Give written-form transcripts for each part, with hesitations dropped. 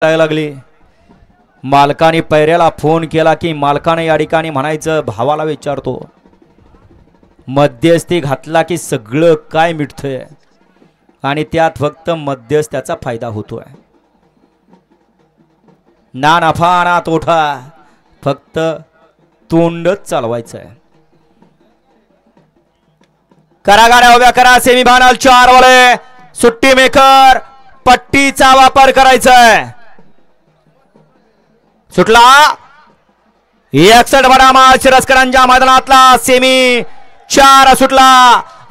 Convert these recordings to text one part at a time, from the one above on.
लागली। मालकाने पैऱ्याला फोन केला की मालकाने या ठिकाणी म्हणायचं भावाला विचारतो, मध्यस्थी घातला की सगळं काय मिटतंय आणि त्यात फक्त मध्यस्थ्याचा फायदा होतोय। ना नफा ना तोटा, फक्त तोंडच चालवायचंय। करा गाड्या उभ्या करा। सेमीफायनल 4 वाले सुट्टी मेकर पट्टीचा वापर करायचा आहे। सुटला 61 बडा माळशिरसकरांच्या मैदानातला सेमी 4 सुटला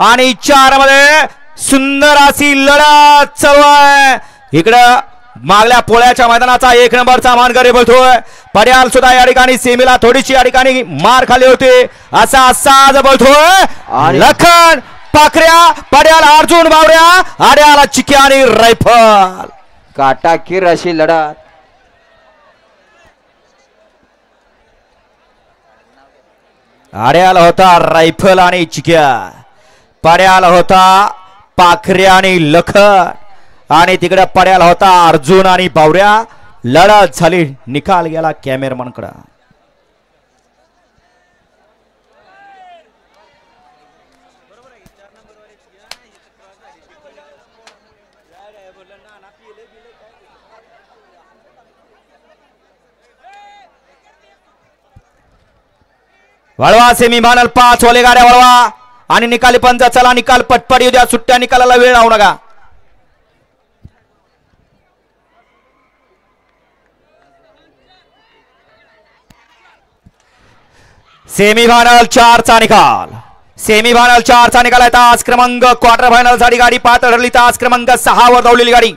आणि 4 मध्ये सुंदर अशी लढत चालू आहे। इकडं मागल्या पोळ्याच्या मैदानाचा 1 नंबरचा मानकरी बोलतोय। पड्याल सुद्धा या ठिकाणी सेमीला थोडीशी या ठिकाणी मार खाली होती असा साज बोलतोय। लखन पाखऱ्या पड्याल अर्जुन बावऱ्या आड्याला चिक्या आणि रायफल काटाकीर अशी लढत। आड्याला होता रायफल आणि चिक्या, पड्याला होता पाखऱ्या आणि लखन आणि तिकडे पड्याला होता अर्जुन आणि बावऱ्या। लढत झाली, निकाल गेला कॅमेरामन कडे। वळवा सेमीफायनल 5 वाले गाड्या वळवा आणि निकाली पंच चला। निकाल पटपट येऊ द्या, सुट्ट्या निकालाला वेळ लावू नका। सेमीफायनल 4 चा निकाल। सेमीफायनल 4 चा निकाल आहे। तास क्रमांक क्वार्टर फायनल साठी गाडी पात्र ठरली। तास क्रमांक 6 वर धावलेली गाडी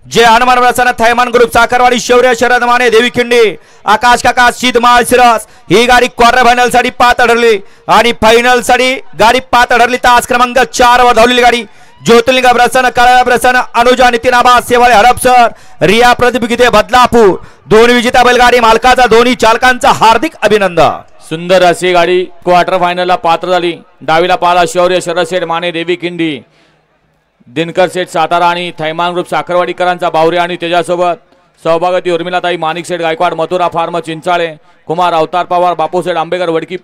जे हनुमान प्रसन्न थैमान ग्रुप साखरवाडी शौर्य शरद माने देवी खिंडी आकाश काका शीत माळशिरस ही गाडी क्वार्टर फायनल साठी पात्र ठरली आणि फायनल साठी गाडी पात्र ठरली। तास क्रमांक 4 वर धावलेली गाडी ज्योतिर्लिंग प्रसन्न काळा प्रसन्न अनुजा नितीन आबा सेवाळे हडपसर रिया प्रदीप गीते बदलापूर दोन्ही विजेता बैलगाडी मालकाचा दोन्ही चालकांचा हार्दिक अभिनंदन। सुंदर अशी गाडी क्वार्टर फायनलला पात्र झाली। डावीला पाला शौर्य शरद शेठ माने देवी खिंडी दिनकर शेठ सातारा आणि थैमान ग्रुप साखरवाडीकरांचा बावरे आणि त्याच्यासोबत सौभागती उर्मिलाताई माणिक शेठ गायकवाड मथुरा फार्म चिंचाळे कुमार अवतार पवार बापू शेठ आंबेकर वडकी।